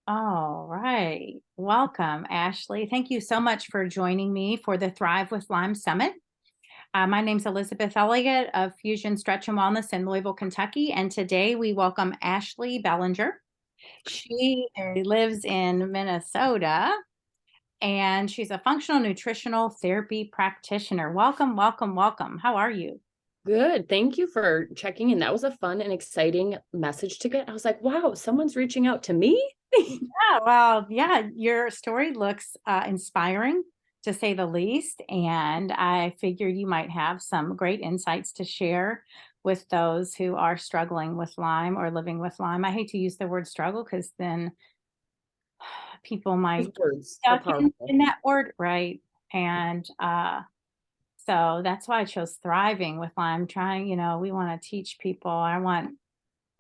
All right. Welcome, Ashley. Thank you so much for joining me for the Thrive with Lyme Summit. My name's Elizabeth Elliott of Fusion Stretch and Wellness in Louisville, Kentucky. And today we welcome Ashley Belanger. She lives in Minnesota and she's a functional nutritional therapy practitioner. Welcome, welcome, welcome. How are you? Good. Thank you for checking in. That was a fun and exciting message to get. I was like, wow, someone's reaching out to me. Yeah, your story looks inspiring to say the least. And I figure you might have some great insights to share with those who are struggling with Lyme or living with Lyme. I hate to use the word struggle because then people Those might get words are stuck in powerful. that word, right? And so that's why I chose thriving with Lyme, trying, we want to teach people. I want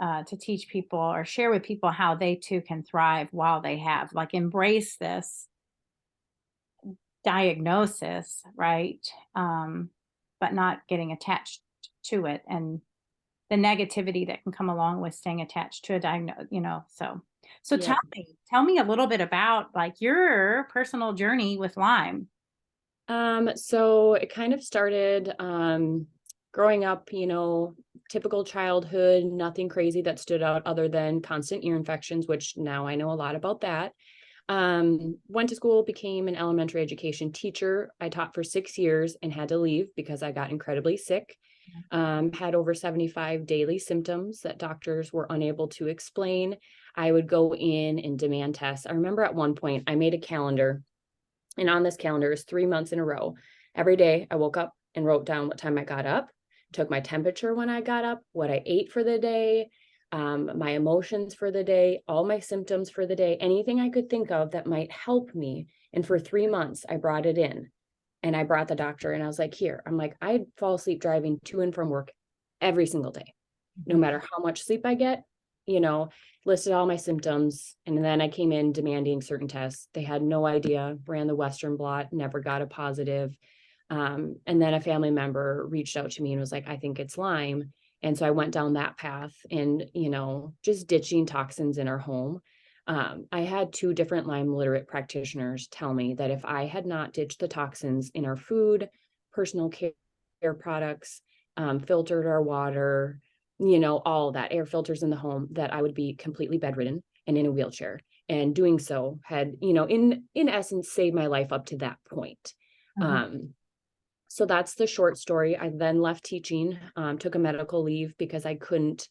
to teach people or share with people how they too can thrive while they have, like, embrace this diagnosis, right? But not getting attached to it and the negativity that can come along with staying attached to a diagnosis, So Yeah. tell me a little bit about like your personal journey with Lyme. So it kind of started growing up, typical childhood, nothing crazy that stood out other than constant ear infections, which now I know a lot about that. Went to school, became an elementary education teacher. I taught for 6 years and had to leave because I got incredibly sick. Had over 75 daily symptoms that doctors were unable to explain. I would go in and demand tests. I remember at one point I made a calendar, and on this calendar is 3 months in a row. Every day I woke up and wrote down what time I got up, took my temperature when I got up, what I ate for the day, my emotions for the day, all my symptoms for the day, anything I could think of that might help me. And for 3 months, I brought it in and I brought the doctor and I was like, here, I'm like, I'd fall asleep driving to and from work every single day, no Mhm. matter how much sleep I get, you know, listed all my symptoms. And then I came in demanding certain tests. They had no idea, ran the Western blot, never got a positive. And then a family member reached out to me and was like, I think it's Lyme. And so I went down that path and, just ditching toxins in our home. I had two different Lyme literate practitioners tell me that if I had not ditched the toxins in our food, personal care products, filtered our water, all that air filters in the home, that I would be completely bedridden and in a wheelchair. And doing so had, in essence, saved my life up to that point. Mhm. Um, so that's the short story. I then left teaching, took a medical leave because I couldn't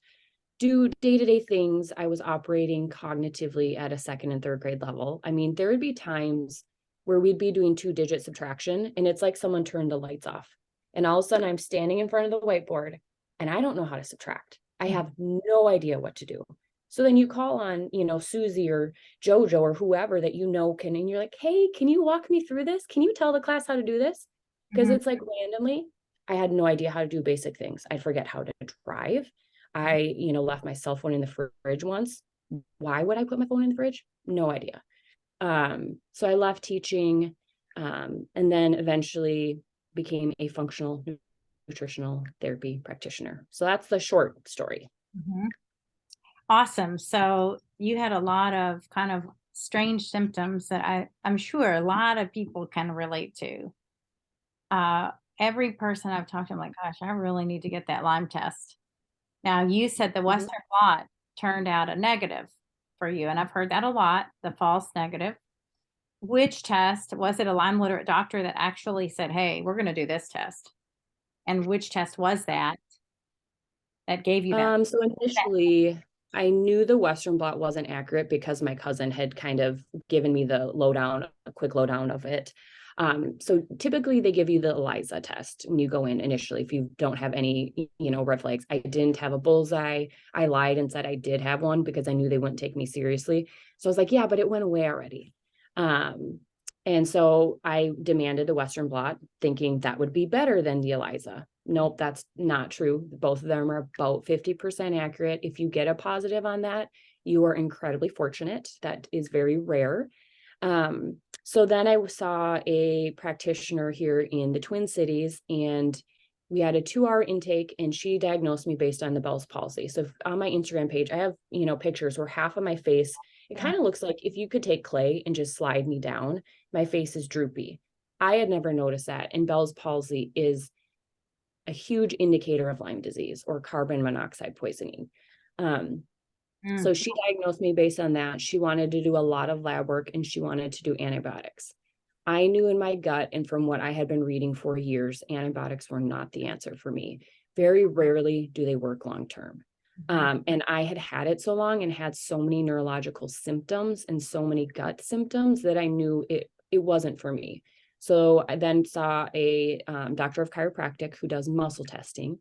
do day-to-day things. I was operating cognitively at a second and third grade level. I mean, there would be times where we'd be doing two-digit subtraction and it's like someone turned the lights off. And all of a sudden I'm standing in front of the whiteboard and I don't know how to subtract. I have no idea what to do. So then you call on, Susie or Jojo or whoever that can, and you're like, hey, can you walk me through this? Can you tell the class how to do this? Because Mhm. it's like randomly, I had no idea how to do basic things. I'd forget how to drive. I, left my cell phone in the fridge once. Why would I put my phone in the fridge? No idea. So I left teaching, and then eventually became a functional nutritional therapy practitioner. So that's the short story. Mhm. Awesome. So you had a lot of kind of strange symptoms that I'm sure a lot of people can relate to. Uh, every person I've talked to, I'm like, gosh, I really need to get that Lyme test. Now, you said the Mhm. Western blot turned out a negative for you, and I've heard that a lot, the false negative. Which test was it? A Lyme literate doctor that actually said, hey, we're going to do this test? And which test was that gave you that? So initially, I knew the Western blot wasn't accurate because my cousin had kind of given me the lowdown, a quick lowdown of it. So typically they give you the ELISA test when you go in initially if you don't have any, red flags. I didn't have a bullseye. I lied and said I did have one because I knew they wouldn't take me seriously. So I was like, yeah, but it went away already. Um, and so I demanded the Western blot, thinking that would be better than the ELISA. Nope, that's not true. Both of them are about 50% accurate. If you get a positive on that, you are incredibly fortunate. That is very rare. So then I saw a practitioner here in the Twin Cities, and we had a 2-hour intake, and she diagnosed me based on the Bell's palsy. So on my Instagram page, I have, pictures where half of my face It kind of looks like if you could take clay and just slide me down, my face is droopy. I had never noticed that. And Bell's palsy is a huge indicator of Lyme disease or carbon monoxide poisoning. Mm. So she diagnosed me based on that. She wanted to do a lot of lab work and she wanted to do antibiotics. I knew in my gut and from what I had been reading for years, antibiotics were not the answer for me. Very rarely do they work long term. And I had it so long and had so many neurological symptoms and so many gut symptoms that I knew it wasn't for me. So I then saw a doctor of chiropractic who does muscle testing.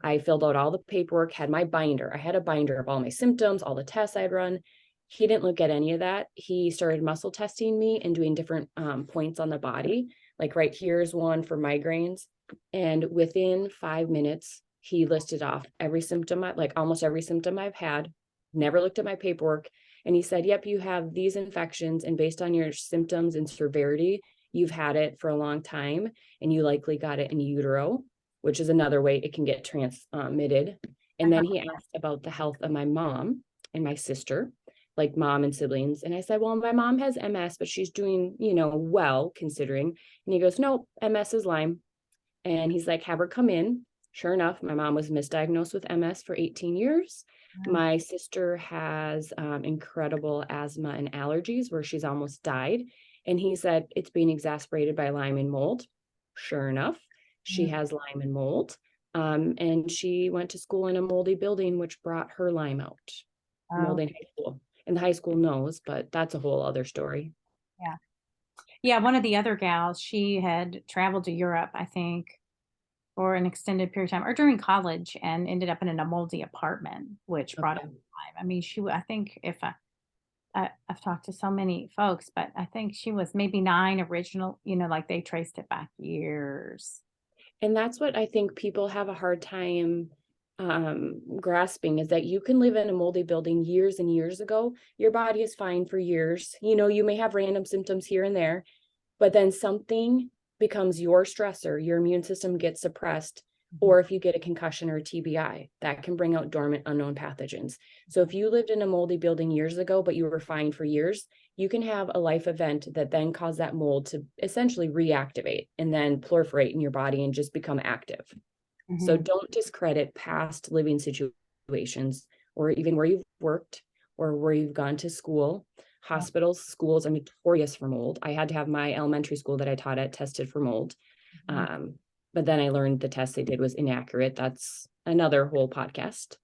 I filled out all the paperwork, had my binder. I had a binder of all my symptoms, all the tests I'd run. He didn't look at any of that. He started muscle testing me and doing different points on the body. Like right here's one for migraines. And within 5 minutes, he listed off every symptom, like almost every symptom I've had, never looked at my paperwork. And he said, yep, you have these infections. And based on your symptoms and severity, you've had it for a long time and you likely got it in utero, which is another way it can get transmitted. And then he asked about the health of my mom and my sister, like mom and siblings. And I said, well, my mom has MS, but she's doing, well considering. And he goes, nope, MS is Lyme. And he's like, have her come in. Sure enough, my mom was misdiagnosed with MS for 18 years. My sister has incredible asthma and allergies where she's almost died. And he said, it's being exacerbated by Lyme and mold. Sure enough, she has Lyme and mold. And she went to school in a moldy building, which brought her Lyme out. Mold in high school. And the high school knows, but that's a whole other story. Yeah. Yeah. One of the other gals, she had traveled to Europe, I think, for an extended period of time or during college and ended up in a moldy apartment, which brought up Lyme. I mean, I think if I've talked to so many folks, but I think she was maybe 9 original, like they traced it back years. And that's what I think people have a hard time grasping is that you can live in a moldy building years and years ago. Your body is fine for years. You may have random symptoms here and there, but then something becomes your stressor, your immune system gets suppressed, or if you get a concussion or a TBI, that can bring out dormant unknown pathogens. So if you lived in a moldy building years ago, but you were fine for years, you can have a life event that then cause that mold to essentially reactivate and then proliferate in your body and just become active. So don't discredit past living situations or even where you've worked or where you've gone to school. Hospitals, schools are notorious for mold. I had to have my elementary school that I taught at tested for mold. But then I learned the test they did was inaccurate. That's another whole podcast.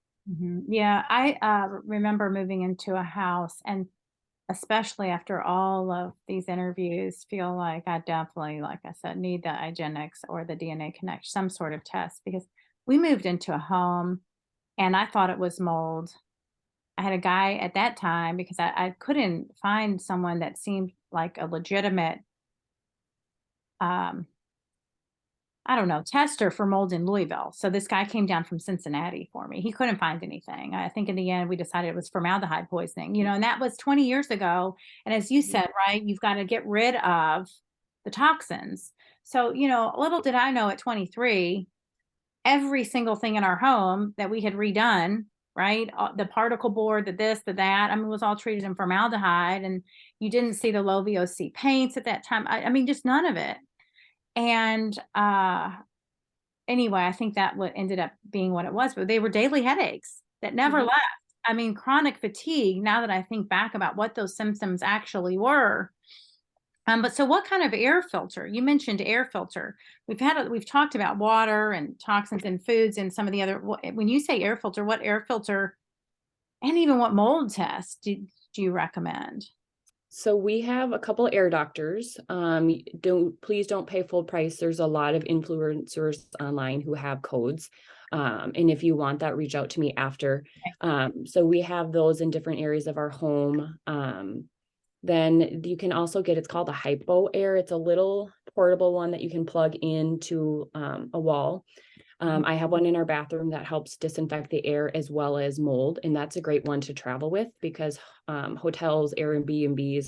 Yeah, I remember moving into a house and especially after all of these interviews, feel like I definitely, like I said, need the IGeneX or the DNA Connect, some sort of test because we moved into a home and I thought it was mold. I had a guy at that time because I couldn't find someone that seemed like a legitimate, um, I don't know, tester for mold in Louisville. So this guy came down from Cincinnati for me. He couldn't find anything. I think in the end, we decided it was formaldehyde poisoning, and that was 20 years ago. And as you said, right, you've got to get rid of the toxins. So, little did I know at 23, every single thing in our home that we had redone, right? The particle board, the this, the that, it was all treated in formaldehyde. And you didn't see the low VOC paints at that time. I mean, just none of it. And anyway, I think that what ended up being what it was, but they were daily headaches that never left. I mean, chronic fatigue, now that I think back about what those symptoms actually were. But so what kind of air filter? You mentioned air filter. We've talked about water and toxins in foods and some of the other, when you say air filter, what air filter and even what mold test do you recommend? So we have a couple air doctors. Please don't pay full price. There's a lot of influencers online who have codes. And if you want that, reach out to me after. So we have those in different areas of our home. Then you can also it's called a hypo air. It's a little portable one that you can plug into a wall. I have one in our bathroom that helps disinfect the air as well as mold. And that's a great one to travel with because hotels, Airbnbs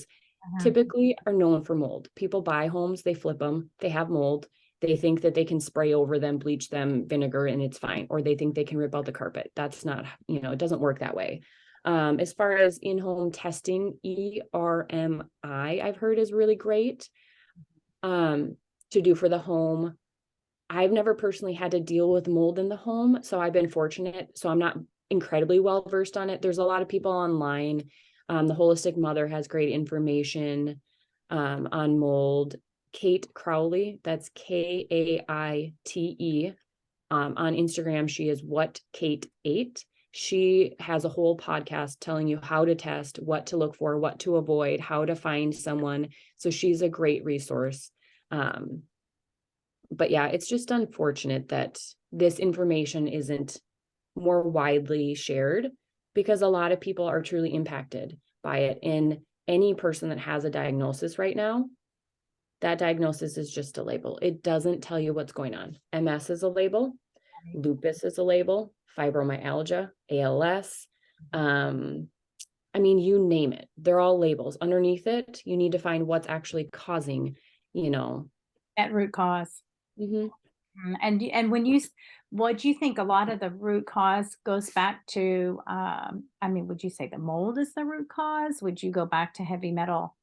typically are known for mold. People buy homes, they flip them, they have mold. They think that they can spray over them, bleach them, vinegar, and it's fine. Or they think they can rip out the carpet. That's not, it doesn't work that way. As far as in-home testing, ERMI, I've heard is really great to do for the home. I've never personally had to deal with mold in the home, so I've been fortunate. So I'm not incredibly well versed on it. There's a lot of people online. The Holistic Mother has great information on mold. Kate Crowley, that's Kaite. On Instagram, she is what Kate ate. She has a whole podcast telling you how to test, what to look for, what to avoid, how to find someone. So she's a great resource. But yeah, it's just unfortunate that this information isn't more widely shared, because a lot of people are truly impacted by it. And any person that has a diagnosis right now, that diagnosis is just a label. It doesn't tell you what's going on. MS is a label, lupus is a label, fibromyalgia, ALS. I mean, you name it. They're all labels. Underneath it, you need to find what's actually causing, That root cause. Mhm. And what do you think a lot of the root cause goes back to? I mean, would you say the mold is the root cause? Would you go back to heavy metal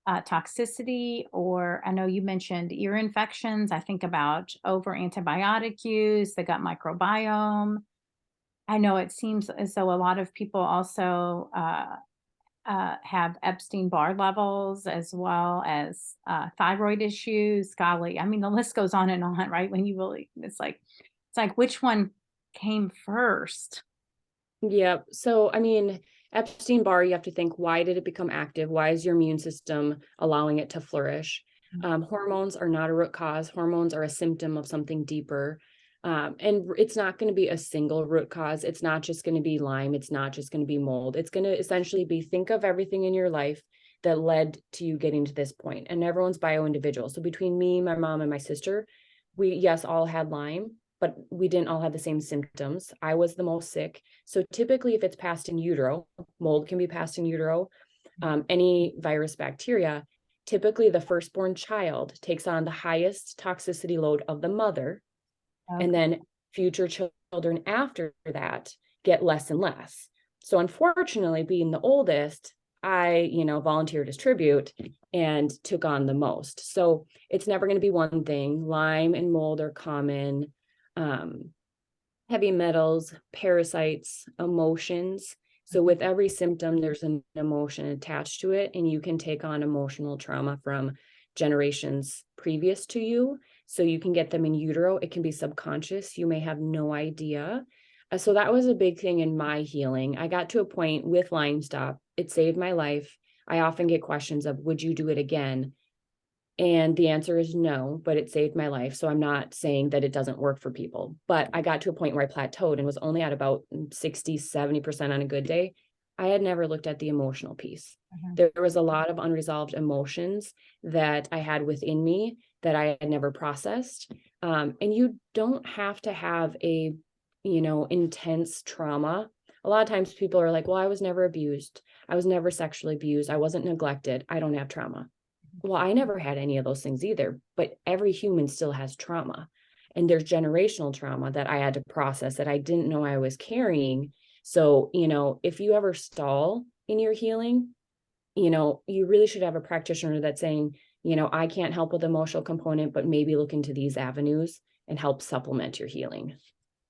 toxicity? Or I know you mentioned ear infections. I think about over antibiotic use, the gut microbiome. I know it seems as though a lot of people also have Epstein-Barr levels, as well as thyroid issues. Golly, I mean, the list goes on and on, right? When you really, it's like which one came first? Yeah. So, I mean, Epstein-Barr, you have to think, why did it become active? Why is your immune system allowing it to flourish? Hormones are not a root cause. Hormones are a symptom of something deeper. And it's not going to be a single root cause. It's not just going to be Lyme. It's not just going to be mold. It's going to essentially be, think of everything in your life that led to you getting to this point. And everyone's bio-individual. So between me, my mom, and my sister, we, yes, all had Lyme, but we didn't all have the same symptoms. I was the most sick. So typically, if it's passed in utero, mold can be passed in utero, any virus, bacteria, typically the firstborn child takes on the highest toxicity load of the mother, and Okay. then future children after that get less and less. So unfortunately, being the oldest, I, volunteered as tribute and took on the most. So it's never going to be one thing. Lyme and mold are common. Heavy metals, parasites, emotions. So with every symptom, there's an emotion attached to it, and you can take on emotional trauma from generations previous to you. So you can get them in utero. It can be subconscious. You may have no idea. So that was a big thing in my healing. I got to a point with Lyme Stop. It saved my life. I often get questions of, would you do it again? And the answer is no, but it saved my life. So I'm not saying that it doesn't work for people, but I got to a point where I plateaued and was only at about 60, 70% on a good day. I had never looked at the emotional piece. Mhm. There was a lot of unresolved emotions that I had within me that I had never processed. And you don't have to have a, intense trauma. A lot of times people are like, well, I was never abused. I was never sexually abused. I wasn't neglected. I don't have trauma. Well, I never had any of those things either, but every human still has trauma. And there's generational trauma that I had to process that I didn't know I was carrying. So, if you ever stall in your healing, you really should have a practitioner that's saying, I can't help with the emotional component, but maybe look into these avenues and help supplement your healing.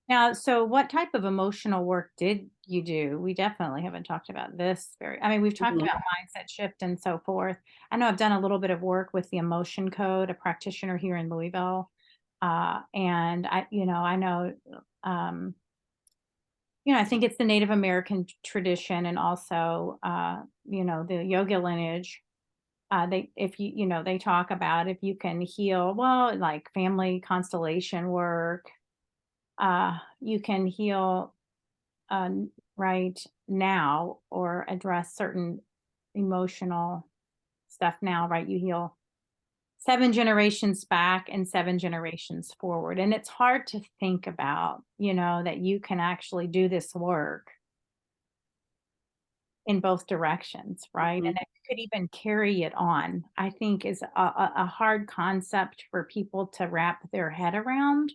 Now, so what type of emotional work did you do? We definitely haven't talked about this I mean, we've talked Mhm. about mindset shift and so forth. I know I've done a little bit of work with the emotion code, a practitioner here in Louisville. And I know, um, I think it's the Native American tradition, and also, the yoga lineage. If they talk about if you can heal, well, like family constellation work, you can heal right now, or address certain emotional stuff now, right? You heal 7 generations back and 7 generations forward. And it's hard to think about, that you can actually do this work in both directions, right? Mhm. And that you could even carry it on, I think is a hard concept for people to wrap their head around.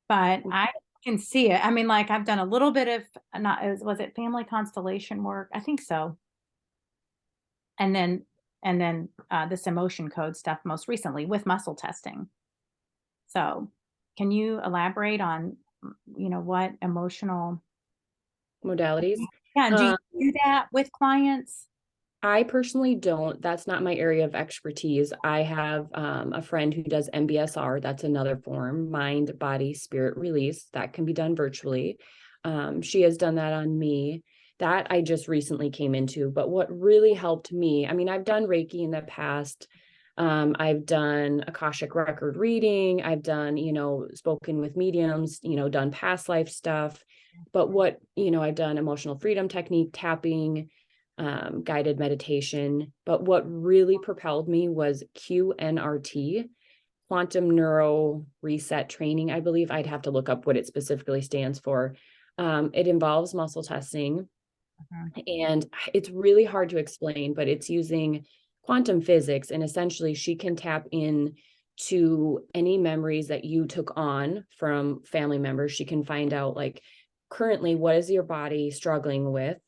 But can see it. I mean, like, I've done a little bit of not was it family constellation work? I think so. And then this emotion code stuff most recently with muscle testing. So, can you elaborate on, what emotional Modalities. yeah, do you Um, do that with clients? I personally don't. That's not my area of expertise. I have a friend who does MBSR. That's another form, mind, body, spirit release. That can be done virtually. She has done that on me. That I just recently came into. But what really helped me, I mean, I've done Reiki in the past. I've done Akashic record reading. I've done, spoken with mediums, done past life stuff. But what, I've done emotional freedom technique, tapping, guided meditation. But what really propelled me was QNRT, quantum neuro reset training. I believe I'd have to look up what it specifically stands for. It involves muscle testing, Mhm. and it's really hard to explain, but it's using quantum physics. And essentially, she can tap in to any memories that you took on from family members. She can find out, like, currently, what is your body struggling with?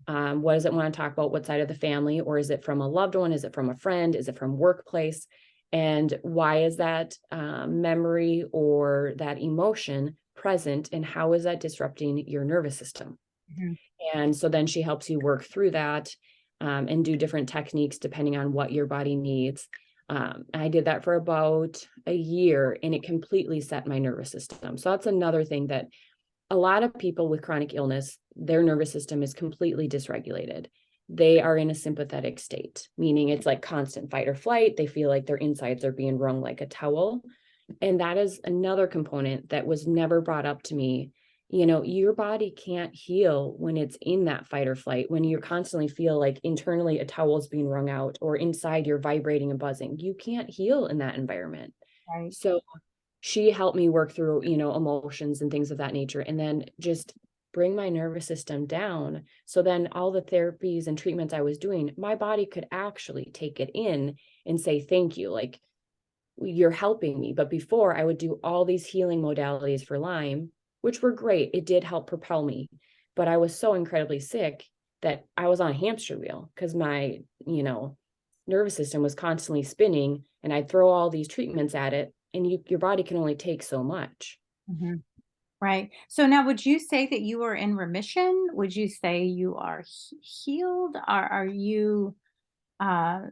What does it want to talk about? What side of the family? Or is it from a loved one? Is it from a friend? Is it from workplace? And why is that memory or that emotion present? And how is that disrupting your nervous system? Mhm. And so then she helps you work through that, and do different techniques depending on what your body needs. I did that for about a year, and it completely set my nervous system. So that's another thing, that a lot of people with chronic illness, their nervous system is completely dysregulated. They are in a sympathetic state, meaning it's like constant fight or flight. They feel like their insides are being wrung like a towel. And that is another component that was never brought up to me. Your body can't heal when it's in that fight or flight, when you constantly feel like internally a towel is being wrung out, or inside you're vibrating and buzzing. You can't heal in that environment. Right. So she helped me work through, emotions and things of that nature, and then just bring my nervous system down. So then all the therapies and treatments I was doing, my body could actually take it in and say, thank you. Like, you're helping me. But before, I would do all these healing modalities for Lyme, which were great. It did help propel me. But I was so incredibly sick that I was on a hamster wheel, because my, nervous system was constantly spinning, and I'd throw all these treatments at it, and your body can only take so much. Mhm. Right. So now would you say that you are in remission? Would you say you are healed? Are you, uh,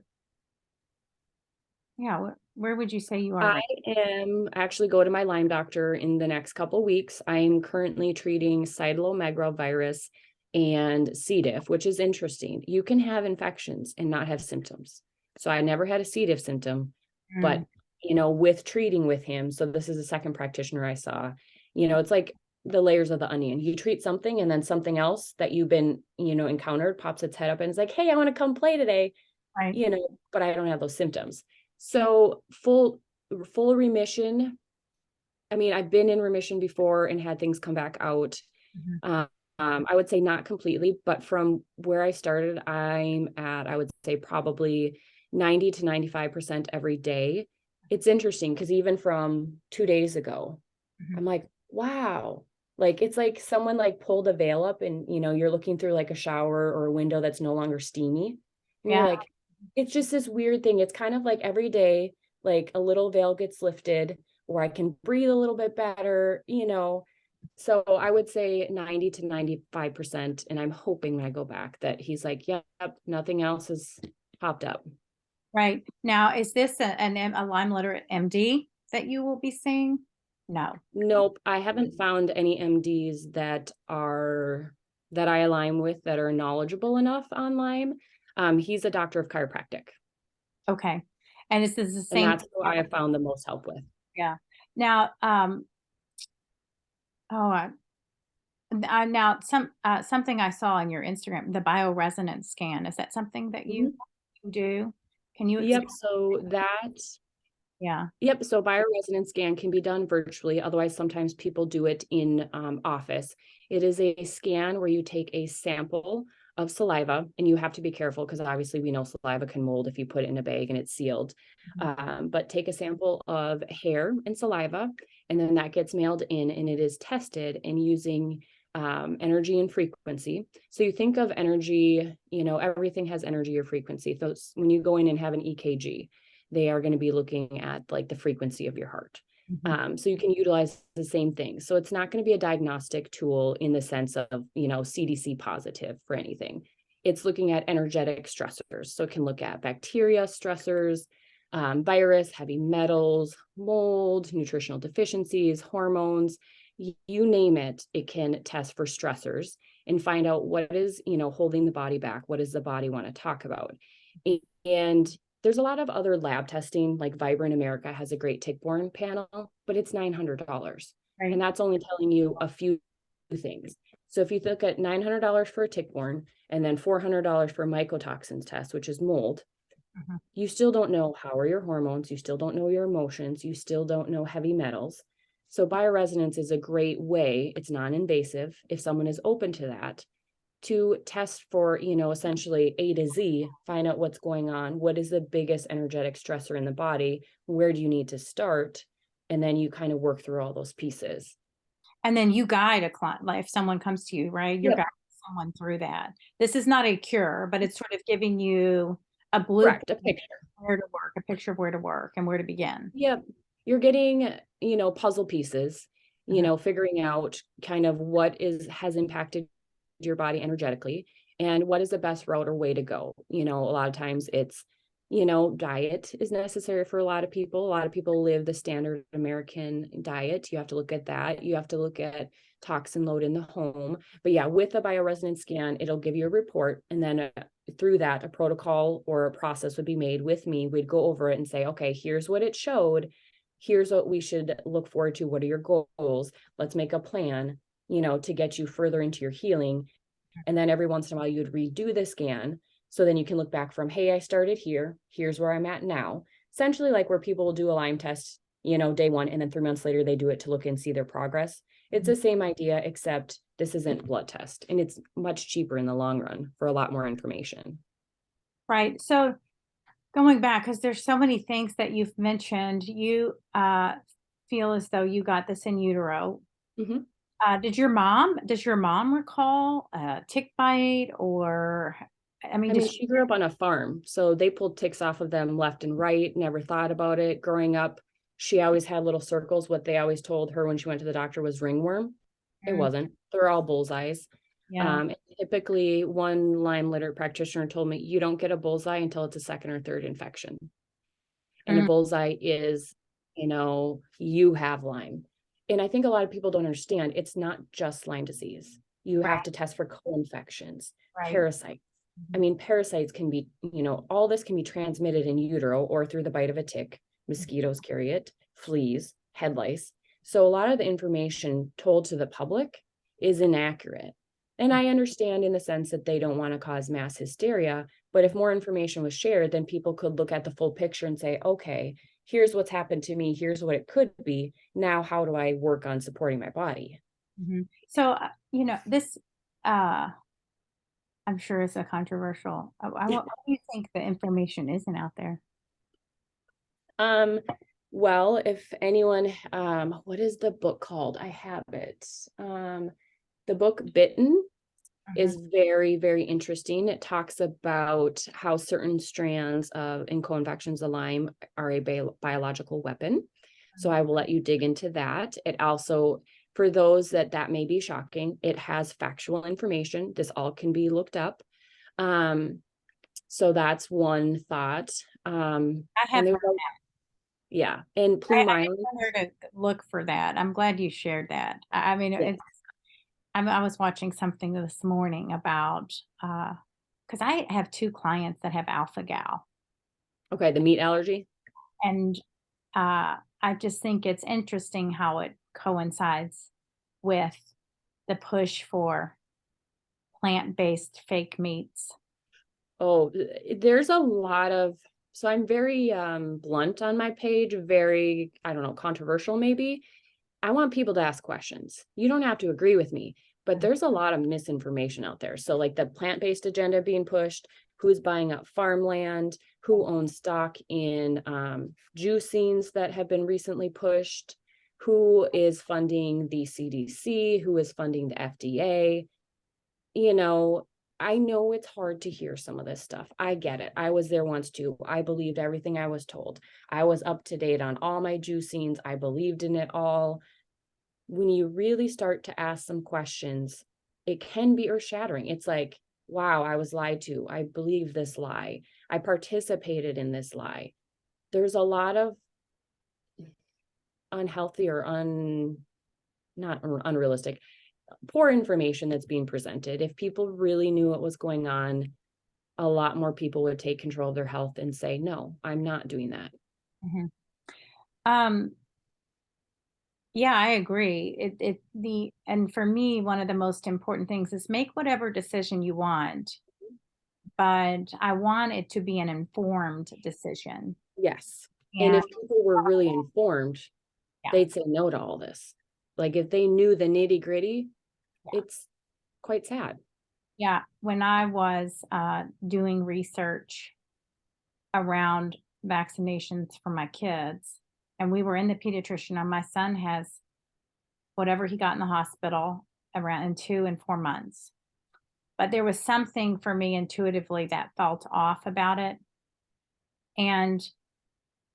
yeah, where would you say you are I right? am actually go to my Lyme doctor in the next couple weeks. I'm currently treating cytomegalovirus and C. diff, which is interesting. You can have infections and not have symptoms. So I never had a C. diff symptom, Mm, but with treating with him, so this is the second practitioner I saw. It's like the layers of the onion. You treat something, and then something else that you've been, encountered pops its head up and it's like, hey, I want to come play today, right. but I don't have those symptoms. So full remission. I mean, I've been in remission before and had things come back out. Mhm. Um, I would say not completely, but from where I started, I'm at, I would say, probably 90 to 95% every day. It's interesting because even from 2 days ago, Mhm. I'm like, wow. Like, it's like someone like pulled a veil up, and you're looking through like a shower or a window that's no longer steamy. And you're Yeah. like, it's just this weird thing. It's kind of like every day, like a little veil gets lifted, or I can breathe a little bit better. So I would say 90 to 95%. And I'm hoping when I go back that he's like, yep, nothing else has popped up. Right. Now, is this a Lyme literate MD that you will be seeing? No. Nope, I haven't found any MDs that I align with that are knowledgeable enough on Lyme. He's a doctor of chiropractic, Okay. And this is the and same. that's who I have found the most help with. Yeah. Now, oh, now something I saw on your Instagram, the bioresonance scan. Is that something that you Mhm. do? Can you Yep. explain? So that Yeah. Yep. So bioresonance scan can be done virtually. Otherwise, sometimes people do it in office. It is a scan where you take a sample of saliva, and you have to be careful because obviously we know saliva can mold if you put it in a bag and it's sealed. But take a sample of hair and saliva, and then that gets mailed in and it is tested and using energy and frequency. So you think of energy, everything has energy or frequency. So when you go in and have an EKG, they are going to be looking at like the frequency of your heart. So you can utilize the same thing. So it's not going to be a diagnostic tool in the sense of, CDC positive for anything. It's looking at energetic stressors. So it can look at bacteria stressors, virus, heavy metals, mold, nutritional deficiencies, hormones, you name it, it can test for stressors and find out what is, holding the body back. What does the body want to talk about? And there's a lot of other lab testing, like Vibrant America has a great tick-borne panel, but it's $900. Right. And that's only telling you a few things. So if you look at $900 for a tick-borne and then $400 for a mycotoxins test, which is mold, you still don't know how are your hormones, you still don't know your emotions, you still don't know heavy metals. So bioresonance is a great way, it's non-invasive, if someone is open to that, to test for, essentially A to Z, find out what's going on, what is the biggest energetic stressor in the body, where do you need to start, and then you kind of work through all those pieces. And then you guide a client, like if someone comes to you, right? You're Yep. guiding someone through that. This is not a cure, but it's sort of giving you a blueprint Correct, a picture. of where to work, a picture of where to work and where to begin. Yep. You're getting, puzzle pieces, Mhm. figuring out kind of what has impacted your body energetically and what is the best route or way to go. A lot of times it's, diet is necessary for a lot of people. A lot of people live the standard American diet. You have to look at that. You have to look at toxin load in the home. But yeah, with a bioresonance scan, it'll give you a report. And then through that, a protocol or a process would be made with me. We'd go over it and say, okay, here's what it showed. Here's what we should look forward to. What are your goals? Let's make a plan, to get you further into your healing. And then every once in a while, you'd redo the scan. So then you can look back from, hey, I started here. Here's where I'm at now. Essentially like where people will do a Lyme test, day one, and then 3 months later, they do it to look and see their progress. It's the same idea, except this isn't blood test and it's much cheaper in the long run for a lot more information. Right. So going back, because there's so many things that you've mentioned, you feel as though you got this in utero. Mm-hmm. Does your mom recall a tick bite or, I mean, I mean, just, she grew up on a farm, so they pulled ticks off of them left and right, never thought about it. Growing up, she always had little circles. What they always told her when she went to the doctor was ringworm. It Mm, wasn't. They're all bullseyes. yeah. Typically, one Lyme literate practitioner told me, you don't get a bullseye until it's a second or third infection. And a Mm, bullseye is, you have Lyme. And I think a lot of people don't understand it's not just Lyme disease. You have right, to test for co-infections, right. parasites. I Mhm. mean, parasites can be, all this can be transmitted in utero or through the bite of a tick. Mosquitoes carry it, fleas, head lice. So a lot of the information told to the public is inaccurate. And I understand in the sense that they don't want to cause mass hysteria, but if more information was shared, then people could look at the full picture and say, okay, here's what's happened to me. Here's what it could be. Now, how do I work on supporting my body? Mhm. So, this, uh, I'm sure is a controversial, what do you think the information isn't out there? Um, well, if anyone, what is the book called? I have it. The book Bitten Mhm. is very, very interesting. It talks about how certain strands of in co-infections of Lyme are a biological weapon. So I will let you dig into that. It also, for those that may be shocking, it has factual information. This all can be looked up. So that's one thought. I And have there's a, yeah, and plume I island. went there to look for that. I'm glad you shared that. I mean, Yeah. I was watching something this morning about, because I have two clients that have alpha gal, Okay, the meat allergy. and I just think it's interesting how it coincides with the push for plant-based fake meats. Oh, there's a lot of, so I'm very blunt on my page, very, I don't know, controversial maybe. I want people to ask questions. You don't have to agree with me, but there's a lot of misinformation out there. So like the plant-based agenda being pushed, who's buying up farmland, who owns stock in juicings that have been recently pushed, who is funding the CDC, who is funding the FDA. You know, I know it's hard to hear some of this stuff. I get it. I was there once too. I believed everything I was told. I was up to date on all my juicings. I believed in it all. When you really start to ask some questions, it can be earth shattering. It's like, wow, I was lied to. I believe this lie. I participated in this lie. There's a lot of unhealthy or not unrealistic, poor information that's being presented. If people really knew what was going on, a lot more people would take control of their health and say, no, I'm not doing that. Mhm. Um, yeah, I agree. And for me, one of the most important things is make whatever decision you want, but I want it to be an informed decision. Yes. And And if people were really informed, yeah, they'd say no to all this. Like if they knew the nitty gritty, yeah, it's quite sad. yeah. When I was doing research around vaccinations for my kids, and we were in the pediatrician, and my son has whatever he got in the hospital around in 2 and 4 months. But there was something for me intuitively that felt off about it. And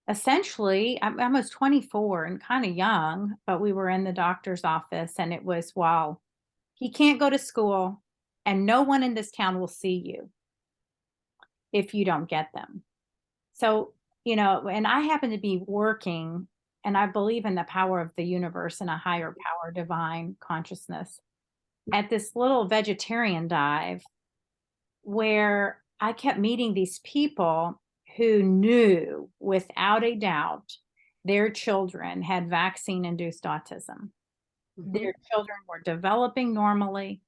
essentially, I was 24 and kind of young, but we were in the doctor's office and it was, well, he can't go to school and no one in this town will see you if you don't get them. So, and I happen to be working and I believe in the power of the universe and a higher power, divine consciousness at this little vegetarian dive where I kept meeting these people who knew without a doubt their children had vaccine induced autism. Mhm. Their children were developing normally.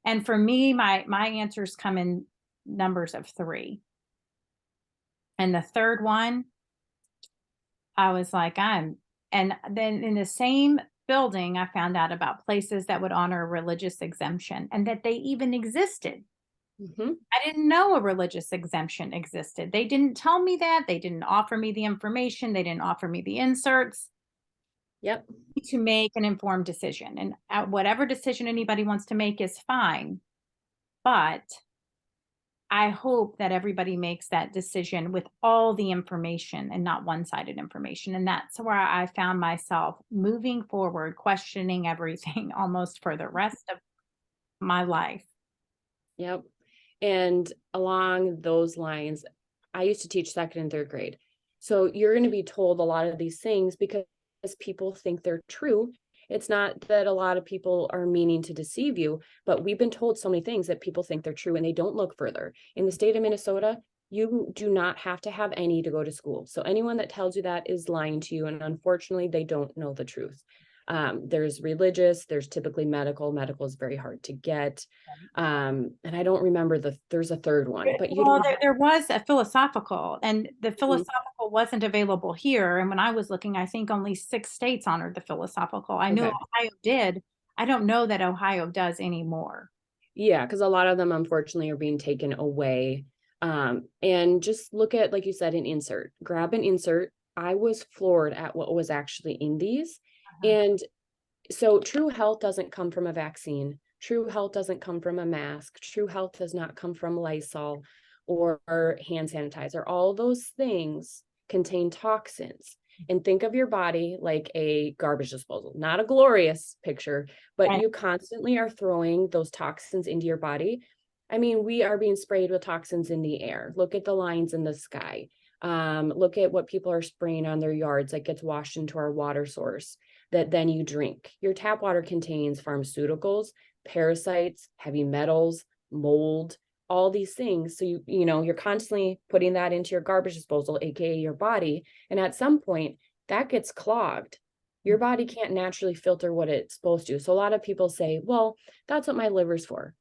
And for me, my answers come in numbers of three. And the third one, I was like, and then in the same building, I found out about places that would honor a religious exemption and that they even existed. Mhm. I didn't know a religious exemption existed. They didn't tell me that. They didn't offer me the information. They didn't offer me the inserts Yep. to make an informed decision. And whatever decision anybody wants to make is fine. But I hope that everybody makes that decision with all the information and not one sided information. And that's where I found myself moving forward, questioning everything almost for the rest of my life. Yep. And along those lines, I used to teach second and third grade. So you're going to be told a lot of these things because people think they're true. It's not that a lot of people are meaning to deceive you, but we've been told so many things that people think they're true and they don't look further. In the state of Minnesota, you do not have to have any to go to school. So anyone that tells you that is lying to you. And unfortunately, they don't know the truth. There's religious, there's typically medical. Medical is very hard to get. And I don't remember there's a third one, but you Well, don't. there was a philosophical, and the Mhm. philosophical wasn't available here. And when I was looking, I think only 6 states honored the philosophical. I knew Okay. Ohio did. I don't know that Ohio does anymore. Yeah, because a lot of them unfortunately are being taken away. And just look at, like you said, an insert. Grab an insert. I was floored at what was actually in these. Uh-huh. And so true health doesn't come from a vaccine. True health doesn't come from a mask. True health does not come from Lysol or hand sanitizer. All those things contain toxins. And think of your body like a garbage disposal, not a glorious picture, but Right. you constantly are throwing those toxins into your body. I mean, we are being sprayed with toxins in the air. Look at the lines in the sky. Look at what people are spraying on their yards that gets washed into our water source that then you drink. Your tap water contains pharmaceuticals, parasites, heavy metals, mold, all these things. So you're constantly putting that into your garbage disposal, aka your body, and at some point that gets clogged. Your body can't naturally filter what it's supposed to. So a lot of people say, "Well, that's what my liver's for."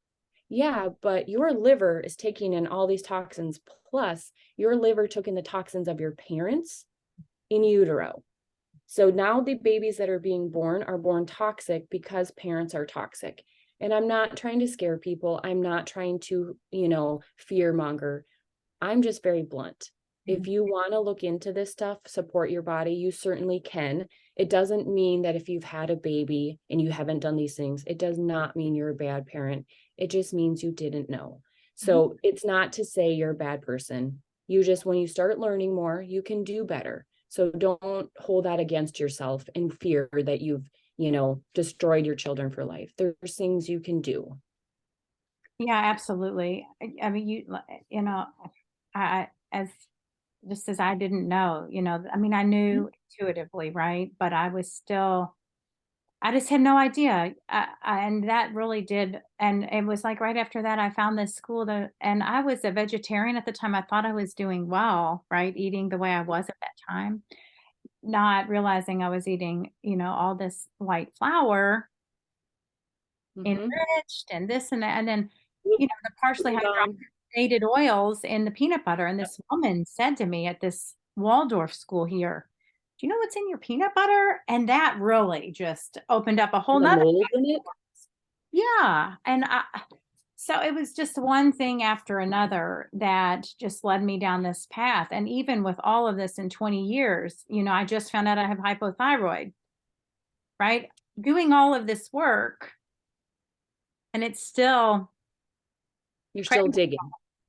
Yeah, but your liver is taking in all these toxins, plus your liver took in the toxins of your parents in utero. So now the babies that are being born are born toxic because parents are toxic. And I'm not trying to scare people. I'm not trying to, fear monger. I'm just very blunt. If you want to look into this stuff, support your body, you certainly can. It doesn't mean that if you've had a baby and you haven't done these things, it does not mean you're a bad parent. It just means you didn't know. So it's not to say you're a bad person. You just, when you start learning more, you can do better. So don't hold that against yourself in fear that you've, destroyed your children for life. There's things you can do. Yeah, absolutely. I mean, as just as I didn't know, I mean, I knew intuitively, right? But I just had no idea. And that really did. And it was like right after that, I found this school and I was a vegetarian at the time. I thought I was doing well, right? Eating the way I was at that time, not realizing I was eating, all this white flour Mm-hmm. enriched and this and that. And then, the partially Um, hydrogenated oils in the peanut butter. And this woman said to me at this Waldorf school here, do you know what's in your peanut butter? And that really just opened up a whole the nother. mold in it. Yeah. So it was just one thing after another that just led me down this path. And even with all of this in 20 years, I just found out I have hypothyroid, right? Doing all of this work and it's still You're still crazy. digging.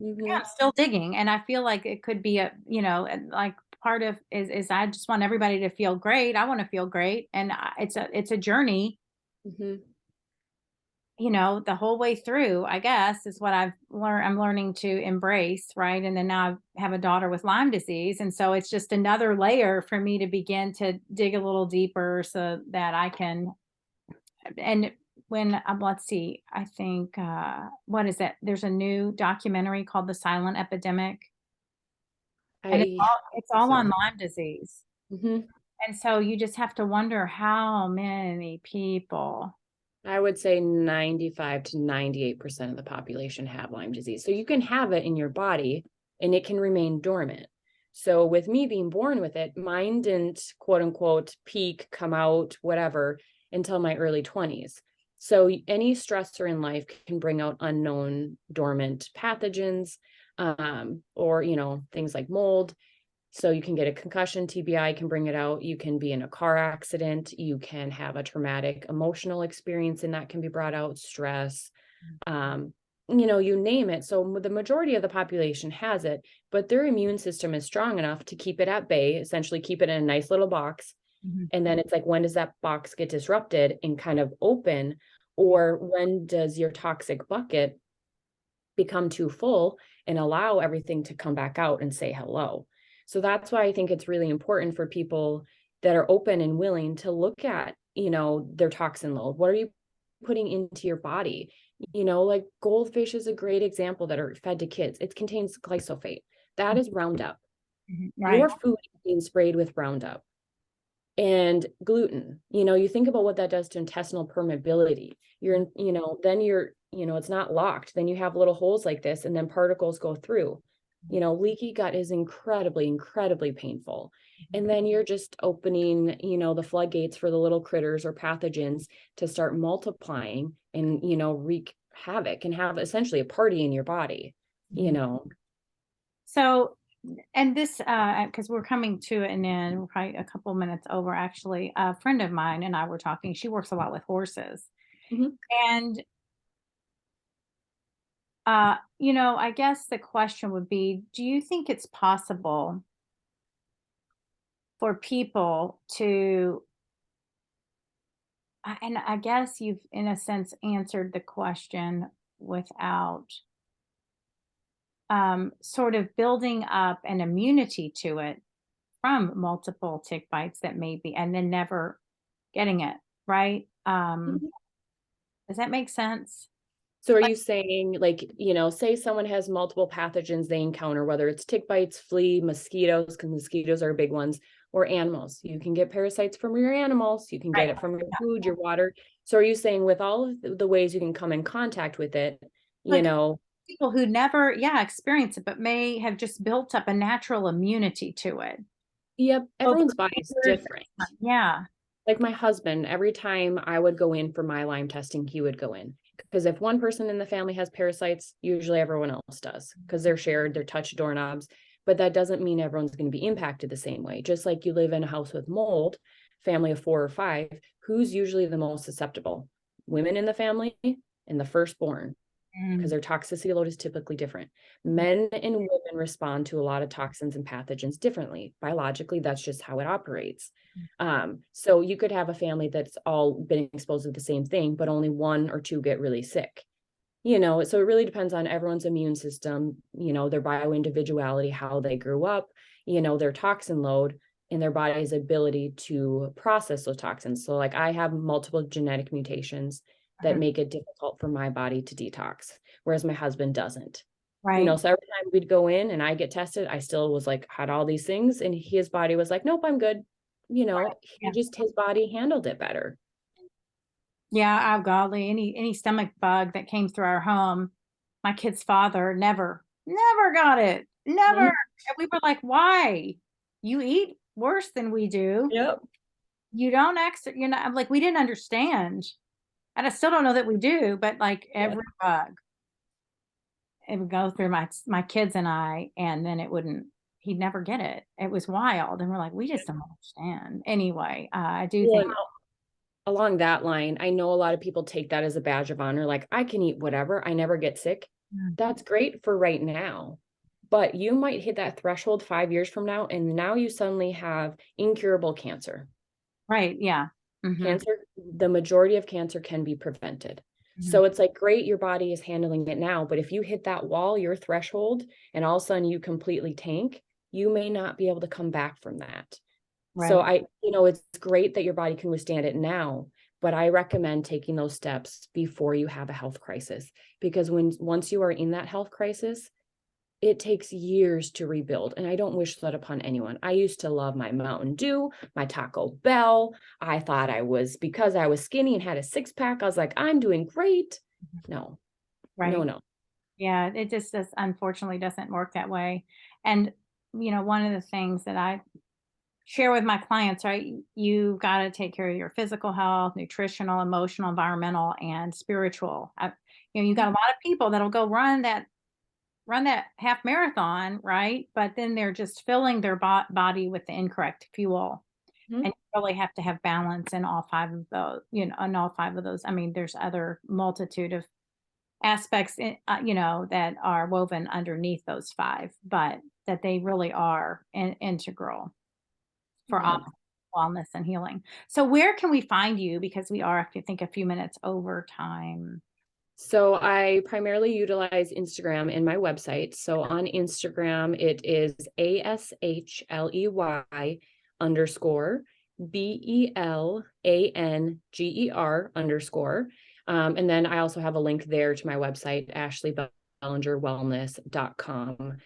Yeah, Mm-hmm. I'm still digging, and I feel like it could be and like part of is I just want everybody to feel great. I want to feel great, and it's a journey, Mm-hmm. the whole way through. I guess is what I've learned. I'm learning to embrace, right? And then now I have a daughter with Lyme disease, and so it's just another layer for me to begin to dig a little deeper, so that I can. And when let's see, I think what is it? There's a new documentary called The Silent Epidemic. And it's I all it's all on so. Lyme disease. Mm-hmm. And so you just have to wonder how many people. I would say 95 to 98% of the population have Lyme disease. So you can have it in your body and it can remain dormant. So with me being born with it, mine didn't quote unquote peak, come out, whatever, until my early 20s. So any stressor in life can bring out unknown dormant pathogens, or things like mold. So you can get a concussion, TBI can bring it out. You can be in a car accident. You can have a traumatic emotional experience and that can be brought out, stress, you name it. So the majority of the population has it, but their immune system is strong enough to keep it at bay, essentially keep it in a nice little box. Mhm. And then it's like, when does that box get disrupted and kind of open? Or when does your toxic bucket become too full and allow everything to come back out and say hello? So that's why I think it's really important for people that are open and willing to look at, their toxin load. What are you putting into your body? Like goldfish is a great example that are fed to kids. It contains glyphosate. That is Roundup. Mhm. Your Right. food is being sprayed with Roundup. And gluten, you think about what that does to intestinal permeability. Then it's not locked. Then you have little holes like this, and then particles go through. Leaky gut is incredibly, incredibly painful. And then you're just opening, the floodgates for the little critters or pathogens to start multiplying and, wreak havoc and have essentially a party in your body, you Mhm. know. So, and this, because we're coming to an end, we're probably a couple minutes over actually. A friend of mine and I were talking. She works a lot with horses. Mhm. And, I guess the question would be, do you think it's possible for people to and I guess you've, in a sense, answered the question without sort of building up an immunity to it from multiple tick bites that may be, and then never getting it, right? Does that make sense? So are Like, you saying, like, say someone has multiple pathogens they encounter, whether it's tick bites, flea, mosquitoes, because mosquitoes are big ones, or animals. You can get parasites from your animals, you can right, get it from your food, your water. So are you saying with all of the ways you can come in contact with it, you like know, people who never, yeah, experience it, but may have just built up a natural immunity to it yep, over everyone's body is years. different. Yeah. Like my husband, every time I would go in for my Lyme testing, he would go in. Because if one person in the family has parasites, usually everyone else does, because they're shared, they're touch doorknobs. But that doesn't mean everyone's going to be impacted the same way. Just like you live in a house with mold, family of 4 or 5, who's usually the most susceptible? Women in the family and the firstborn, because Mm. their toxicity load is typically different. Men and women respond to a lot of toxins and pathogens differently. Biologically, that's just how it operates. So you could have a family that's all been exposed to the same thing, but only 1 or 2 get really sick. So it really depends on everyone's immune system, their bioindividuality, how they grew up, their toxin load, and their body's ability to process those toxins. So like I have multiple genetic mutations that Mhm. make it difficult for my body to detox, whereas my husband doesn't. Right. So every time we'd go in and I get tested, I still was like, had all these things, and his body was like, nope, I'm good. Yeah. His body handled it better. Yeah. Oh, golly, any stomach bug that came through our home, my kid's father never got it. Never. Mhm. And we were like, why? You eat worse than we do. Yep. You don't I'm like, we didn't understand. And I still don't know that we do, but like Yeah. every bug, it would go through my kids and I, and then he'd never get it. It was wild. And we're like, we just don't understand. Anyway, I do Well, think, and along that line, I know a lot of people take that as a badge of honor. Like, I can eat whatever, I never get sick. mm, That's great for right now. But you might hit that threshold 5 years from now, and now you suddenly have incurable cancer. right. Yeah. Hmm. Cancer, the majority of cancer can be prevented. Hmm. So it's like, great, your body is handling it now. But if you hit that wall, your threshold, and all of a sudden you completely tank, you may not be able to come back from that. So Right. it's great that your body can withstand it now, but I recommend taking those steps before you have a health crisis, because once you are in that health crisis, it takes years to rebuild. And I don't wish that upon anyone. I used to love my Mountain Dew, my Taco Bell. I thought because I was skinny and had a 6-pack, I was like, I'm doing great. No, no, Right. no. Yeah. It just unfortunately doesn't work that way. And, one of the things that I share with my clients, right? You got to take care of your physical health, nutritional, emotional, environmental, and spiritual. You got a lot of people that'll go run that half marathon, right? But then they're just filling their body with the incorrect fuel. Mhm. And you really have to have balance in all 5 of those, in all 5 of those. I mean, there's other multitude of aspects, that are woven underneath those 5, but that they really are integral for Yeah. optimal wellness and healing. So where can we find you? Because we are, if you think, a few minutes over time. So I primarily utilize Instagram in my website. So on Instagram, it is ASHLEY_BELANGER_. And then I also have a link there to my website, ashleybelangerwellness.com.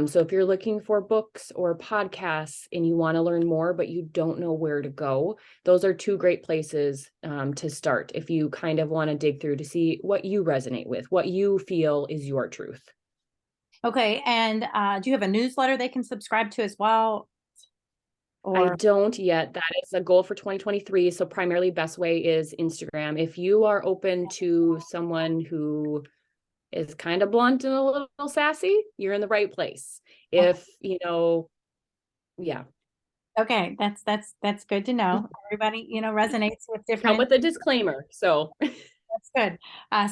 So if you're looking for books or podcasts and you want to learn more, but you don't know where to go, those are 2 great places to start if you kind of want to dig through to see what you resonate with, what you feel is your truth. Okay. And do you have a newsletter they can subscribe to as well? I Or don't yet. That is a goal for 2023. So primarily best way is Instagram. If you are open to someone who is kind of blunt and a little sassy, you're in the right place. If, yeah. okay, that's good to know. Everybody, resonates with Come different. with a disclaimer. So That's good.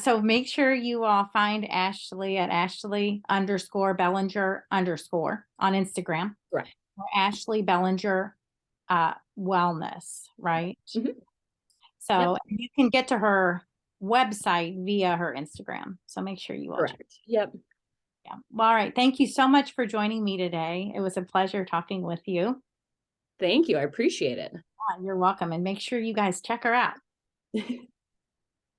So make sure you all find Ashley at Ashley_Belanger_ on Instagram, correct. or Ashley Belanger Wellness, right? Mhm. So Yep. you can get to her website via her Instagram. So make sure you all check. Correct. Yep. Yeah. Well, all right. Thank you so much for joining me today. It was a pleasure talking with you. Thank you. I appreciate it. You're welcome. And make sure you guys check her out.